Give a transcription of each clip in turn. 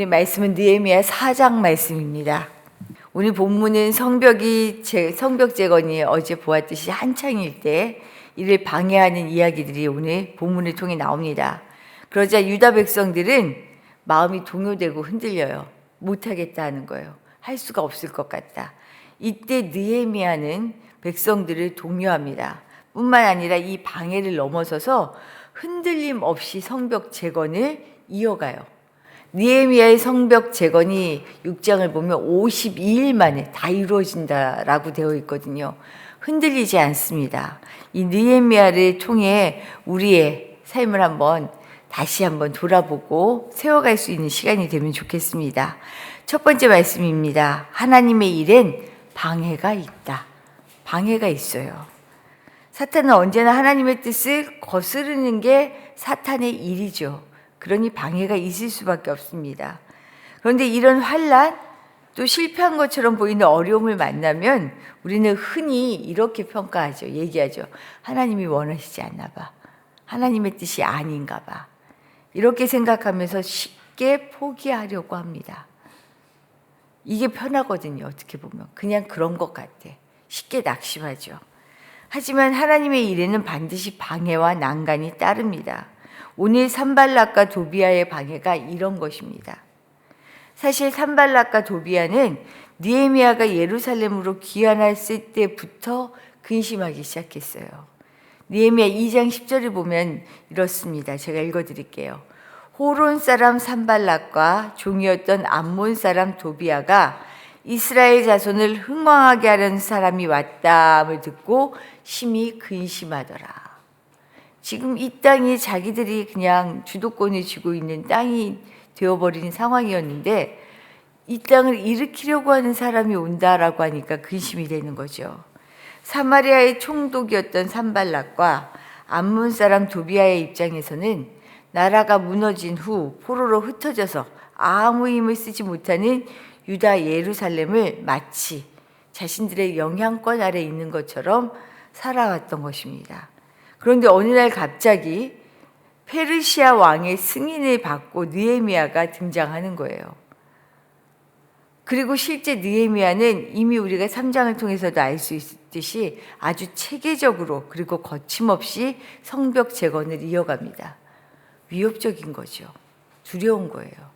오늘 말씀은 느헤미야 4장 말씀입니다. 오늘 본문은 성벽 재건이 어제 보았듯이 한창일 때 이를 방해하는 이야기들이 오늘 본문을 통해 나옵니다. 그러자 유다 백성들은 마음이 동요되고 흔들려요. 못하겠다 하는 거예요. 할 수가 없을 것 같다. 이때 느헤미야는 백성들을 독려합니다. 뿐만 아니라 이 방해를 넘어서서 흔들림 없이 성벽 재건을 이어가요. 느헤미야의 성벽 재건이 6장을 보면 52일 만에 다 이루어진다라고 되어 있거든요. 흔들리지 않습니다. 이 느헤미야를 통해 우리의 삶을 다시 한번 돌아보고 세워갈 수 있는 시간이 되면 좋겠습니다. 첫 번째 말씀입니다. 하나님의 일엔 방해가 있다. 방해가 있어요. 사탄은 언제나 하나님의 뜻을 거스르는 게 사탄의 일이죠. 그러니 방해가 있을 수밖에 없습니다. 그런데 이런 환난, 또 실패한 것처럼 보이는 어려움을 만나면 우리는 흔히 이렇게 평가하죠. 얘기하죠. 하나님이 원하시지 않나 봐. 하나님의 뜻이 아닌가 봐. 이렇게 생각하면서 쉽게 포기하려고 합니다. 이게 편하거든요. 어떻게 보면. 그냥 그런 것 같아. 쉽게 낙심하죠. 하지만 하나님의 일에는 반드시 방해와 난간이 따릅니다. 오늘 산발락과 도비아의 방해가 이런 것입니다. 사실 산발락과 도비아는 느헤미야가 예루살렘으로 귀환했을 때부터 근심하기 시작했어요. 느헤미야 2장 10절을 보면 이렇습니다. 제가 읽어드릴게요. 호론 사람 산발락과 종이었던 암몬 사람 도비아가 이스라엘 자손을 흥왕하게 하려는 사람이 왔다를 듣고 심히 근심하더라. 지금 이 땅이 자기들이 그냥 주도권을 쥐고 있는 땅이 되어버린 상황이었는데 이 땅을 일으키려고 하는 사람이 온다라고 하니까 근심이 되는 거죠. 사마리아의 총독이었던 산발락과 암몬 사람 도비아의 입장에서는 나라가 무너진 후 포로로 흩어져서 아무 힘을 쓰지 못하는 유다 예루살렘을 마치 자신들의 영향권 아래 있는 것처럼 살아왔던 것입니다. 그런데 어느 날 갑자기 페르시아 왕의 승인을 받고 느헤미야가 등장하는 거예요. 그리고 실제 느헤미야는 이미 우리가 3장을 통해서도 알 수 있듯이 아주 체계적으로 그리고 거침없이 성벽 재건을 이어갑니다. 위협적인 거죠. 두려운 거예요.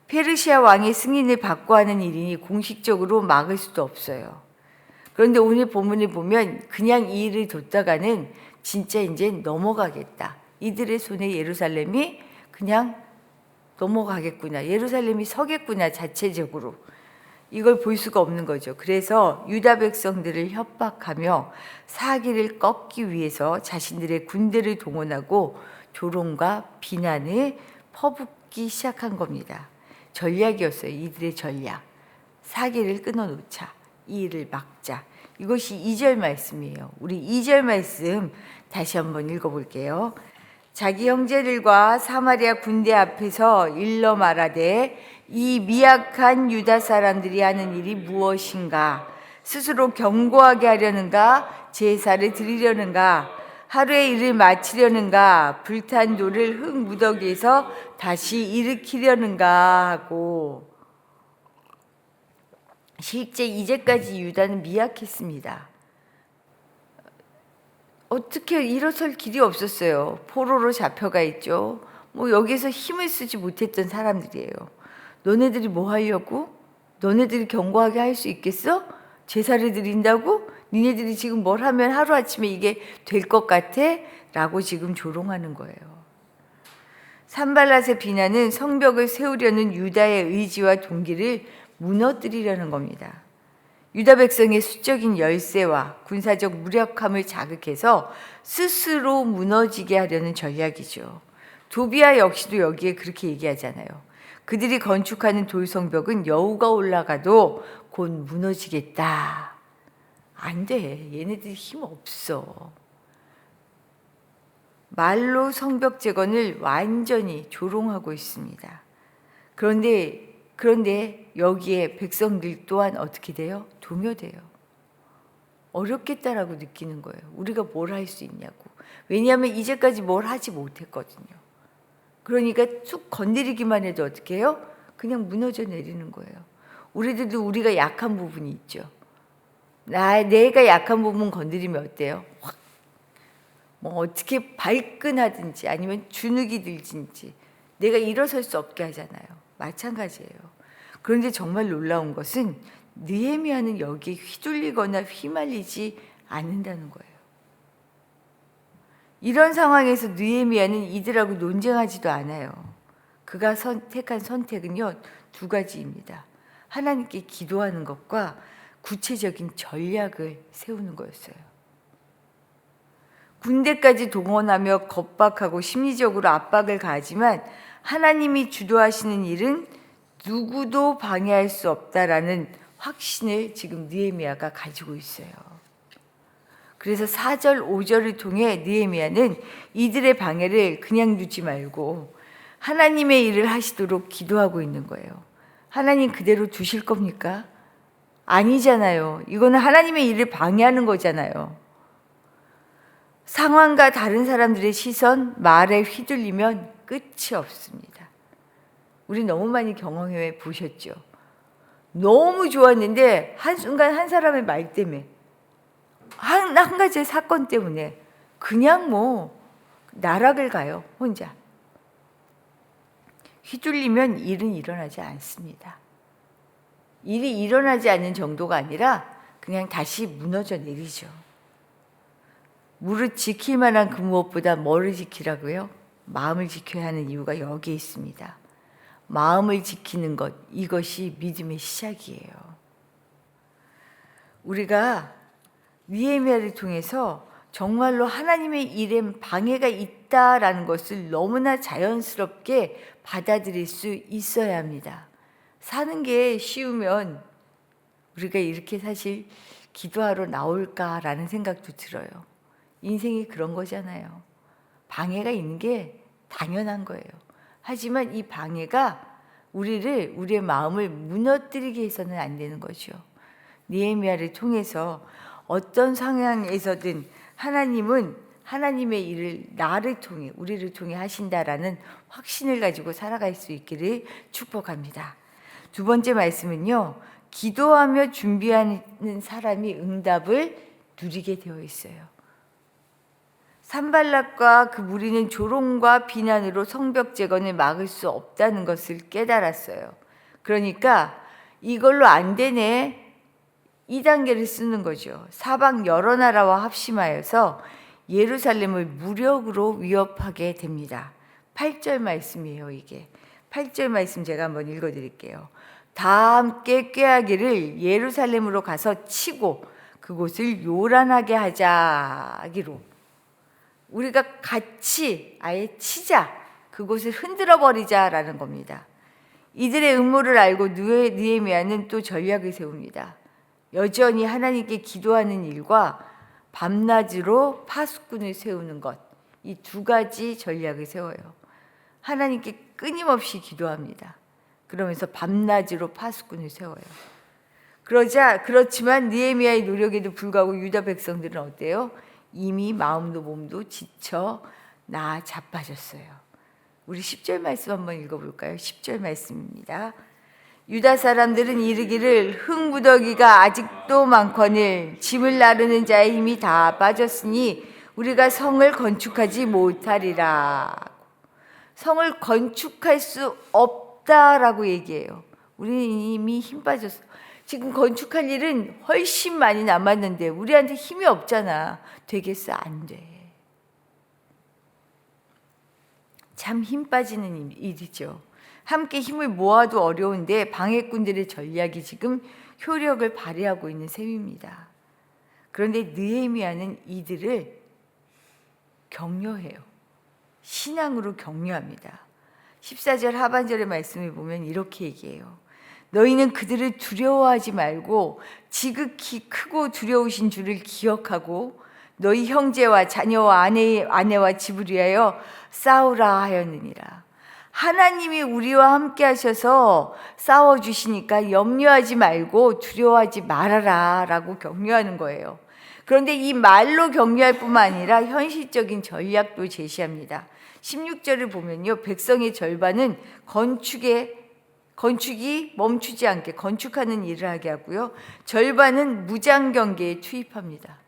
페르시아 왕의 승인을 받고 하는 일이니 공식적으로 막을 수도 없어요. 그런데 오늘 본문을 보면 그냥 이 일을 뒀다가는 진짜 이제 넘어가겠다. 이들의 손에 예루살렘이 그냥 넘어가겠구나. 예루살렘이 서겠구나. 자체적으로. 이걸 볼 수가 없는 거죠. 그래서 유다 백성들을 협박하며 사기를 꺾기 위해서 자신들의 군대를 동원하고 조롱과 비난을 퍼붓기 시작한 겁니다. 전략이었어요. 이들의 전략. 사기를 끊어놓자. 이 일을 막자. 이것이 2절 말씀이에요. 우리 2절 말씀 다시 한번 읽어볼게요. 자기 형제들과 사마리아 군대 앞에서 일러 말하되 이 미약한 유다 사람들이 하는 일이 무엇인가? 스스로 견고하게 하려는가? 제사를 드리려는가? 하루의 일을 마치려는가? 불탄 돌을 흙 무더기에서 다시 일으키려는가? 하고 실제 이제까지 유다는 미약했습니다. 어떻게 일어설 길이 없었어요. 포로로 잡혀가 있죠. 여기서 힘을 쓰지 못했던 사람들이에요. 너네들이 뭐 하려고? 너네들이 견고하게 할 수 있겠어? 제사를 드린다고? 니네들이 지금 뭘 하면 하루아침에 이게 될 것 같아? 라고 지금 조롱하는 거예요. 산발랏의 비난은 성벽을 세우려는 유다의 의지와 동기를 무너뜨리려는 겁니다. 유다 백성의 수적인 열세와 군사적 무력함을 자극해서 스스로 무너지게 하려는 전략이죠. 도비아 역시도 여기에 그렇게 얘기하잖아요. 그들이 건축하는 돌성벽은 여우가 올라가도 곧 무너지겠다. 안 돼. 얘네들이 힘 없어. 말로 성벽 재건을 완전히 조롱하고 있습니다. 그런데 여기에 백성들 또한 어떻게 돼요? 동요돼요. 어렵겠다라고 느끼는 거예요. 우리가 뭘 할 수 있냐고. 왜냐하면 이제까지 뭘 하지 못했거든요. 그러니까 쭉 건드리기만 해도 어떻게 해요? 그냥 무너져 내리는 거예요. 우리들도 우리가 약한 부분이 있죠. 내가 약한 부분 건드리면 어때요? 확, 뭐 어떻게 발끈하든지 아니면 주눅이 들든지 내가 일어설 수 없게 하잖아요. 마찬가지예요. 그런데 정말 놀라운 것은 느헤미야는 여기에 휘둘리거나 휘말리지 않는다는 거예요. 이런 상황에서 느헤미야는 이들하고 논쟁하지도 않아요. 그가 택한 선택은요, 두 가지입니다. 하나님께 기도하는 것과 구체적인 전략을 세우는 거였어요. 군대까지 동원하며 겁박하고 심리적으로 압박을 가하지만 하나님이 주도하시는 일은 누구도 방해할 수 없다라는 확신을 지금 느헤미야가 가지고 있어요. 그래서 4절, 5절을 통해 느헤미야는 이들의 방해를 그냥 두지 말고 하나님의 일을 하시도록 기도하고 있는 거예요. 하나님 그대로 두실 겁니까? 아니잖아요. 이거는 하나님의 일을 방해하는 거잖아요. 상황과 다른 사람들의 시선, 말에 휘둘리면 끝이 없습니다. 우리 너무 많이 경험해 보셨죠? 너무 좋았는데 한순간 한 사람의 말 때문에 한 가지의 사건 때문에 그냥 뭐 나락을 가요. 혼자. 휘둘리면 일은 일어나지 않습니다. 일이 일어나지 않는 정도가 아니라 그냥 다시 무너져 내리죠. 무릇 지킬 만한 그 무엇보다 뭐를 지키라고요? 마음을 지켜야 하는 이유가 여기에 있습니다. 마음을 지키는 것, 이것이 믿음의 시작이에요. 우리가 느헤미야를 통해서 정말로 하나님의 일에 방해가 있다라는 것을 너무나 자연스럽게 받아들일 수 있어야 합니다. 사는 게 쉬우면 우리가 이렇게 사실 기도하러 나올까라는 생각도 들어요. 인생이 그런 거잖아요. 방해가 있는 게 당연한 거예요. 하지만 이 방해가 우리의 마음을 무너뜨리게 해서는 안 되는 거죠. 느헤미야를 통해서 어떤 상황에서든 하나님은 하나님의 일을 나를 통해, 우리를 통해 하신다라는 확신을 가지고 살아갈 수 있기를 축복합니다. 두 번째 말씀은요, 기도하며 준비하는 사람이 응답을 누리게 되어 있어요. 산발락과 그 무리는 조롱과 비난으로 성벽 재건을 막을 수 없다는 것을 깨달았어요. 그러니까 이걸로 안 되네, 이 단계를 쓰는 거죠. 사방 여러 나라와 합심하여서 예루살렘을 무력으로 위협하게 됩니다. 8절 말씀이에요, 이게. 8절 말씀 제가 한번 읽어드릴게요. 다 함께 꾀하기를 예루살렘으로 가서 치고 그곳을 요란하게 하자기로. 우리가 같이 아예 치자, 그곳을 흔들어 버리자라는 겁니다. 이들의 음모를 알고 느헤미야는 또 전략을 세웁니다. 여전히 하나님께 기도하는 일과 밤낮으로 파수꾼을 세우는 것, 이 두 가지 전략을 세워요. 하나님께 끊임없이 기도합니다. 그러면서 밤낮으로 파수꾼을 세워요. 그렇지만 느헤미야의 노력에도 불구하고 유다 백성들은 어때요? 이미 마음도 몸도 지쳐 자빠졌어요. 우리 10절 말씀 한번 읽어볼까요? 10절 말씀입니다. 유다 사람들은 이르기를 흙무더기가 아직도 많거늘 짐을 나르는 자의 힘이 다 빠졌으니 우리가 성을 건축하지 못하리라. 성을 건축할 수 없다라고 얘기해요. 우리는 이미 힘 빠졌어. 지금 건축할 일은 훨씬 많이 남았는데 우리한테 힘이 없잖아. 되겠어? 안 돼. 참 힘 빠지는 일이죠. 함께 힘을 모아도 어려운데 방해꾼들의 전략이 지금 효력을 발휘하고 있는 셈입니다. 그런데 느헤미야는 이들을 격려해요. 신앙으로 격려합니다. 14절 하반절의 말씀을 보면 이렇게 얘기해요. 너희는 그들을 두려워하지 말고 지극히 크고 두려우신 주를 기억하고 너희 형제와 자녀와 아내와 집을 위하여 싸우라 하였느니라. 하나님이 우리와 함께 하셔서 싸워주시니까 염려하지 말고 두려워하지 말아라 라고 격려하는 거예요. 그런데 이 말로 격려할 뿐만 아니라 현실적인 전략도 제시합니다. 16절을 보면요, 백성의 절반은 건축에 건축이 멈추지 않게 건축하는 일을 하게 하고요. 절반은 무장 경계에 투입합니다.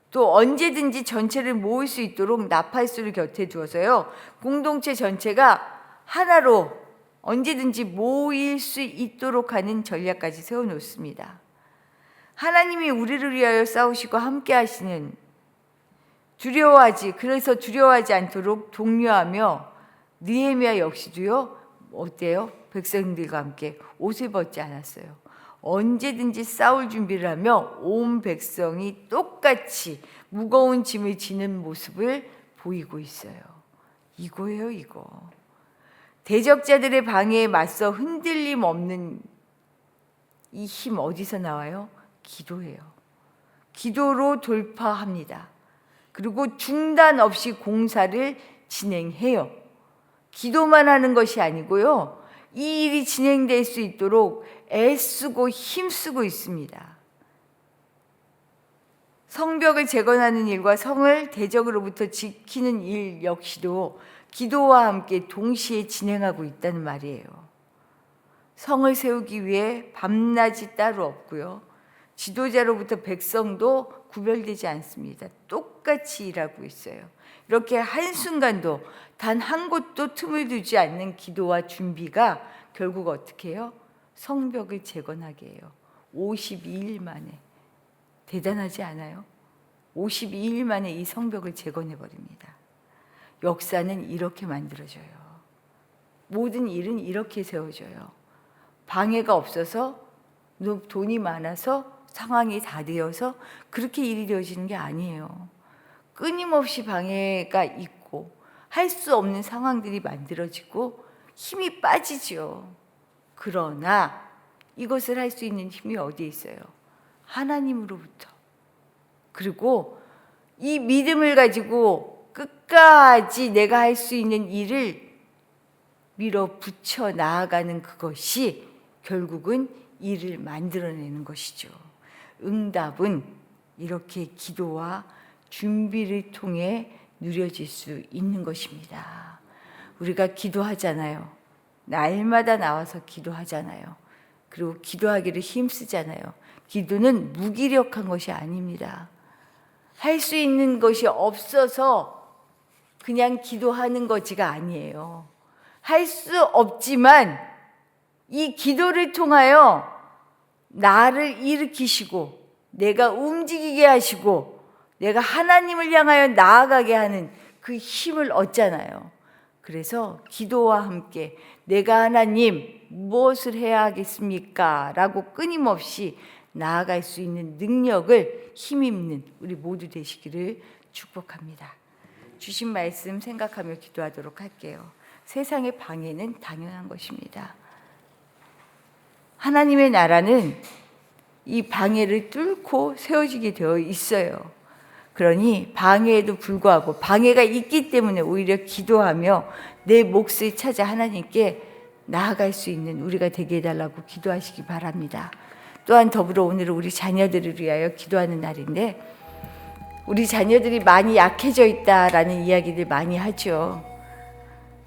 또 언제든지 전체를 모을 수 있도록 나팔수를 곁에 두어서요. 공동체 전체가 하나로 언제든지 모일 수 있도록 하는 전략까지 세워놓습니다. 하나님이 우리를 위하여 싸우시고 함께 하시는 그래서 두려워하지 않도록 독려하며 느헤미야 역시도요. 어때요? 백성들과 함께 옷을 벗지 않았어요. 언제든지 싸울 준비를 하며 온 백성이 똑같이 무거운 짐을 지는 모습을 보이고 있어요. 이거예요, 이거. 대적자들의 방해에 맞서 흔들림 없는 이 힘 어디서 나와요? 기도예요. 기도로 돌파합니다. 그리고 중단 없이 공사를 진행해요. 기도만 하는 것이 아니고요. 이 일이 진행될 수 있도록 애쓰고 힘쓰고 있습니다. 성벽을 재건하는 일과 성을 대적으로부터 지키는 일 역시도 기도와 함께 동시에 진행하고 있다는 말이에요. 성을 세우기 위해 밤낮이 따로 없고요. 지도자로부터 백성도 구별되지 않습니다. 똑같이 일하고 있어요. 이렇게 한순간도 단 한 곳도 틈을 두지 않는 기도와 준비가 결국 어떻게 해요? 성벽을 재건하게 해요. 52일 만에. 대단하지 않아요? 52일 만에 이 성벽을 재건해 버립니다. 역사는 이렇게 만들어져요. 모든 일은 이렇게 세워져요. 방해가 없어서, 돈이 많아서, 상황이 다 되어서 그렇게 일이 되어지는 게 아니에요. 끊임없이 방해가 있고 할 수 없는 상황들이 만들어지고 힘이 빠지죠. 그러나 이것을 할 수 있는 힘이 어디에 있어요? 하나님으로부터. 그리고 이 믿음을 가지고 끝까지 내가 할 수 있는 일을 밀어붙여 나아가는 그것이 결국은 일을 만들어내는 것이죠. 응답은 이렇게 기도와 준비를 통해 누려질 수 있는 것입니다. 우리가 기도하잖아요. 날마다 나와서 기도하잖아요. 그리고 기도하기를 힘쓰잖아요. 기도는 무기력한 것이 아닙니다. 할 수 있는 것이 없어서 그냥 기도하는 것이가 아니에요. 할 수 없지만 이 기도를 통하여 나를 일으키시고 내가 움직이게 하시고 내가 하나님을 향하여 나아가게 하는 그 힘을 얻잖아요. 그래서 기도와 함께 내가 하나님 무엇을 해야 하겠습니까? 라고 끊임없이 나아갈 수 있는 능력을 힘입는 우리 모두 되시기를 축복합니다. 주신 말씀 생각하며 기도하도록 할게요. 세상의 방해는 당연한 것입니다. 하나님의 나라는 이 방해를 뚫고 세워지게 되어 있어요. 그러니 방해에도 불구하고 방해가 있기 때문에 오히려 기도하며 내 몫을 찾아 하나님께 나아갈 수 있는 우리가 되게 해달라고 기도하시기 바랍니다. 또한 더불어 오늘은 우리 자녀들을 위하여 기도하는 날인데 우리 자녀들이 많이 약해져 있다라는 이야기들 많이 하죠.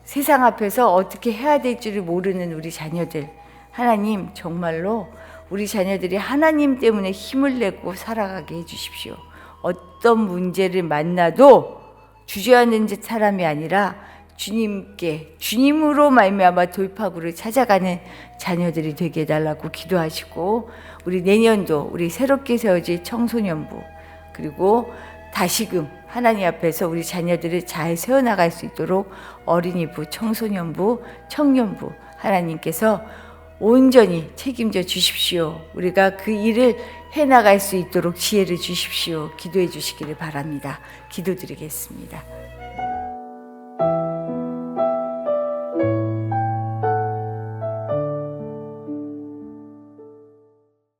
세상 앞에서 어떻게 해야 될지를 모르는 우리 자녀들, 하나님 정말로 우리 자녀들이 하나님 때문에 힘을 내고 살아가게 해주십시오. 어떤 문제를 만나도 주저하는 사람이 아니라 주님으로 말미암아 돌파구를 찾아가는 자녀들이 되게 해달라고 기도하시고 우리 내년도 우리 새롭게 세워질 청소년부 그리고 다시금 하나님 앞에서 우리 자녀들을 잘 세워나갈 수 있도록 어린이부, 청소년부, 청년부 하나님께서 온전히 책임져 주십시오. 우리가 그 일을 해나갈 수 있도록 지혜를 주십시오. 기도해 주시기를 바랍니다. 기도드리겠습니다.